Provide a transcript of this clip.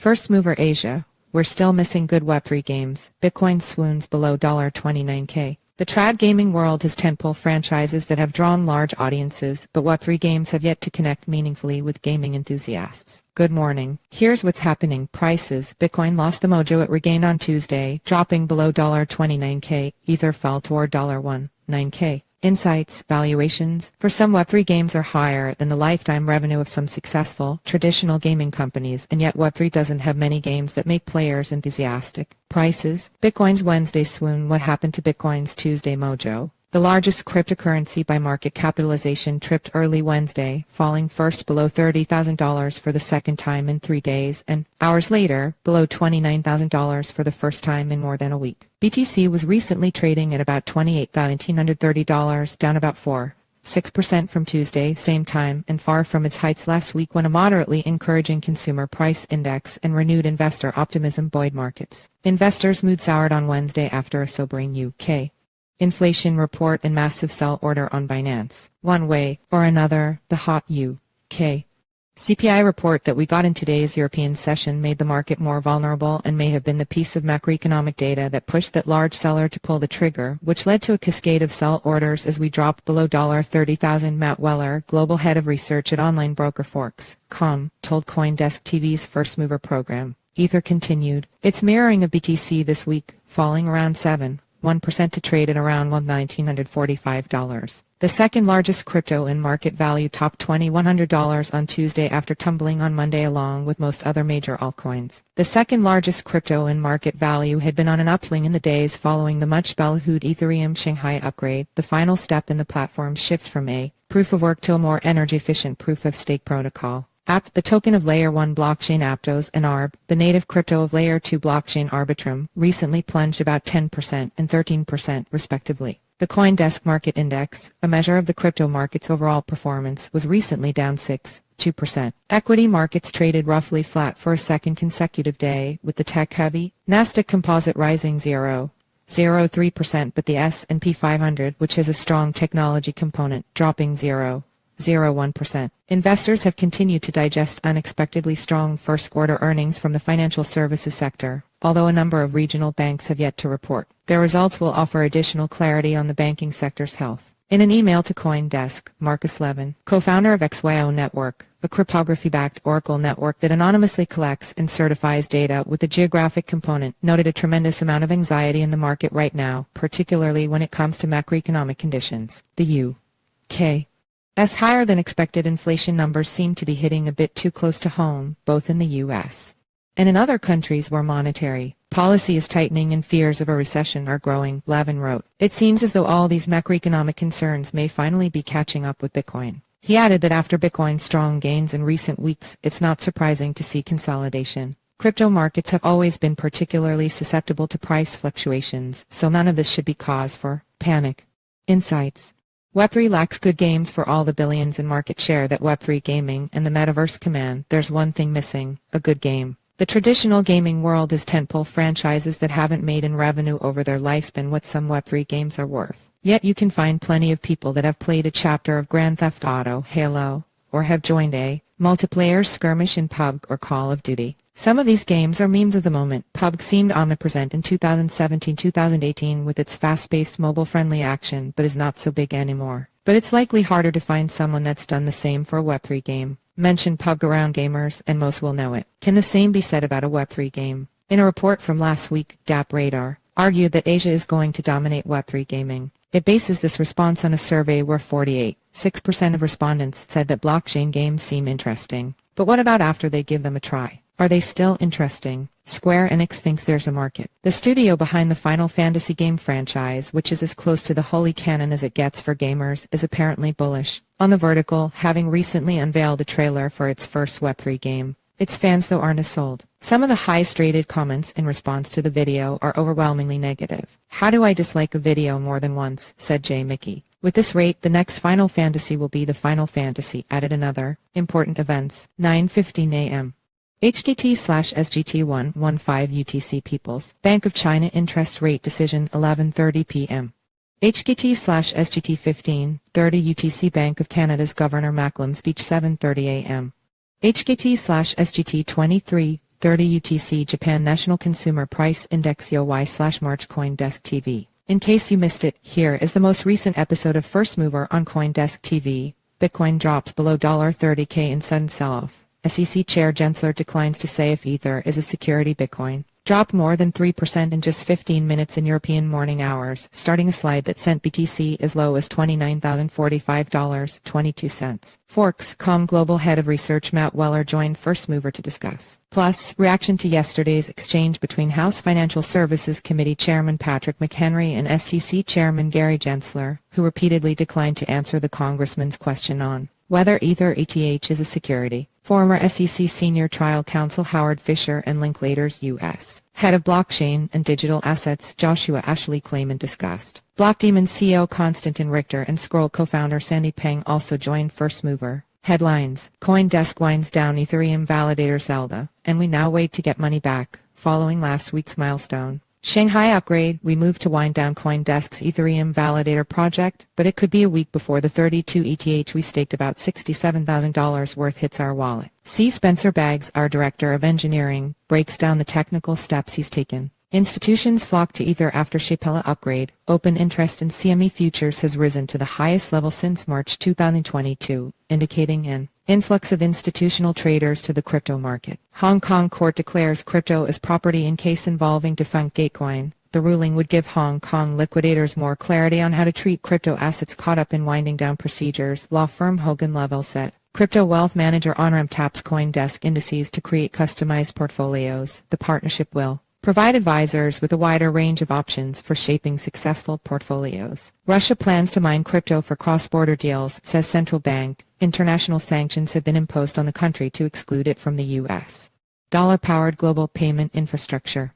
First mover Asia, we're still missing good Web3 games. Bitcoin swoons below $29K. The TradGaming world has tentpole franchises that have drawn large audiences, but Web3 games have yet to connect meaningfully with gaming enthusiasts. Good morning. Here's what's happening. Prices. Bitcoin lost the mojo it regained on Tuesday, dropping below $29K. Ether fell toward $19K. Insights. Valuations for some Web3 games are higher than the lifetime revenue of some successful, traditional gaming companies, and yet Web3 doesn't have many games that make players enthusiastic. Prices. Bitcoin's Wednesday swoon. What happened to Bitcoin's Tuesday mojo? The largest cryptocurrency by market capitalization tripped early Wednesday, falling first below $30,000 for the second time in 3 days, and, hours later, below $29,000 for the first time in more than a week. BTC was recently trading at about $28,930, down about 4.6% from Tuesday, same time, and far from its heights last week when a moderately encouraging consumer price index and renewed investor optimism buoyed markets. Investors' mood soured on Wednesday after a sobering UK inflation report and massive sell order on Binance. One way or another, the hot UK CPI report that we got in today's European session made the market more vulnerable and may have been the piece of macroeconomic data that pushed that large seller to pull the trigger, which led to a cascade of sell orders as we dropped below $30,000. Matt Weller, global head of research at online broker Forex.com, told CoinDesk TV's First Mover program. Ether continued its mirroring of BTC this week, falling around 7.1% to trade at around $1,945. The second largest crypto in market value topped $2,100 on Tuesday after tumbling on Monday along with most other major altcoins. The second largest crypto in market value had been on an upswing in the days following the much ballyhooed Ethereum Shanghai upgrade, the final step in the platform's shift from a proof-of-work to a more energy-efficient proof-of-stake protocol. Apt, the token of Layer 1 blockchain Aptos, and ARB, the native crypto of Layer 2 blockchain Arbitrum, recently plunged about 10% and 13% respectively. The CoinDesk Market Index, a measure of the crypto market's overall performance, was recently down 6.2%. Equity markets traded roughly flat for a second consecutive day, with the tech-heavy Nasdaq Composite rising 0.03%, but the S&P 500, which has a strong technology component, dropping 0.01%. Investors have continued to digest unexpectedly strong first-quarter earnings from the financial services sector, although a number of regional banks have yet to report. Their results will offer additional clarity on the banking sector's health. In an email to CoinDesk, Marcus Levin, co-founder of XYO Network, a cryptography-backed Oracle network that anonymously collects and certifies data with a geographic component, noted a tremendous amount of anxiety in the market right now, particularly when it comes to macroeconomic conditions. The U.K. higher than expected inflation numbers seem to be hitting a bit too close to home, both in the U.S. and in other countries where monetary policy is tightening and fears of a recession are growing, Levin wrote. It seems as though all these macroeconomic concerns may finally be catching up with Bitcoin. He added that after Bitcoin's strong gains in recent weeks, it's not surprising to see consolidation. Crypto markets have always been particularly susceptible to price fluctuations, so none of this should be cause for panic. Insights. Web3 lacks good games for all the billions in market share that Web3 gaming and the metaverse command. There's one thing missing, a good game. The traditional gaming world is tentpole franchises that haven't made in revenue over their lifespan what some Web3 games are worth. Yet you can find plenty of people that have played a chapter of Grand Theft Auto, Halo, or have joined a multiplayer skirmish in PUBG or Call of Duty. Some of these games are memes of the moment. PUBG seemed omnipresent in 2017-2018 with its fast-paced mobile-friendly action, but is not so big anymore. But it's likely harder to find someone that's done the same for a Web3 game. Mention PUBG around gamers, and most will know it. Can the same be said about a Web3 game? In a report from last week, DAP Radar argued that Asia is going to dominate Web3 gaming. It bases this response on a survey where 48.6% of respondents said that blockchain games seem interesting. But what about after they give them a try? Are they still interesting? Square Enix thinks there's a market. The studio behind the Final Fantasy game franchise, which is as close to the holy canon as it gets for gamers, is apparently bullish on the vertical, having recently unveiled a trailer for its first Web3 game. Its fans, though, aren't as sold. Some of the highest-rated comments in response to the video are overwhelmingly negative. How do I dislike a video more than once, said Jay Mickey. With this rate, the next Final Fantasy will be the Final Fantasy, added another. Important events, 9:15 a.m. HKT/SGT115 UTC People's Bank of China interest rate decision 11:30 p.m. HKT/SGT15 30 UTC Bank of Canada's Governor Macklem speech 7:30 a.m. HKT/SGT23 30 UTC Japan National Consumer Price Index YOY/March CoinDesk TV. In case you missed it, here is the most recent episode of First Mover on CoinDesk TV. Bitcoin drops below $30K in sudden sell-off. SEC Chair Gensler declines to say if Ether is a security. Bitcoin dropped more than 3% in just 15 minutes in European morning hours, starting a slide that sent BTC as low as $29,045.22. Forks.com Global Head of Research Matt Weller joined First Mover to discuss. Plus, reaction to yesterday's exchange between House Financial Services Committee Chairman Patrick McHenry and SEC Chairman Gary Gensler, who repeatedly declined to answer the congressman's question on whether Ether ETH is a security. Former SEC Senior Trial Counsel Howard Fisher and Linklater's U.S. Head of Blockchain and Digital Assets Joshua Ashley Clayman discussed. Blockdaemon CEO Konstantin Richter and Scroll co-founder Sandy Peng also joined First Mover. Headlines: CoinDesk winds down Ethereum validator Zelda, and we now wait to get money back, following last week's milestone. Shanghai upgrade: we moved to wind down CoinDesk's Ethereum validator project, but it could be a week before the 32 ETH we staked about $67,000 worth hits our wallet. C. Spencer Baggs, our Director of Engineering, breaks down the technical steps he's taken. Institutions flock to Ether after Shapella upgrade. Open interest in CME futures has risen to the highest level since March 2022, indicating an influx of institutional traders to the crypto market. Hong Kong court declares crypto as property in case involving defunct Gatecoin. The ruling would give Hong Kong liquidators more clarity on how to treat crypto assets caught up in winding down procedures. Law firm Hogan Level said. Crypto wealth manager OnRamp taps CoinDesk indices to create customized portfolios. The partnership will provide advisors with a wider range of options for shaping successful portfolios. Russia plans to mine crypto for cross-border deals, says central bank. International sanctions have been imposed on the country to exclude it from the U.S. dollar-powered global payment infrastructure.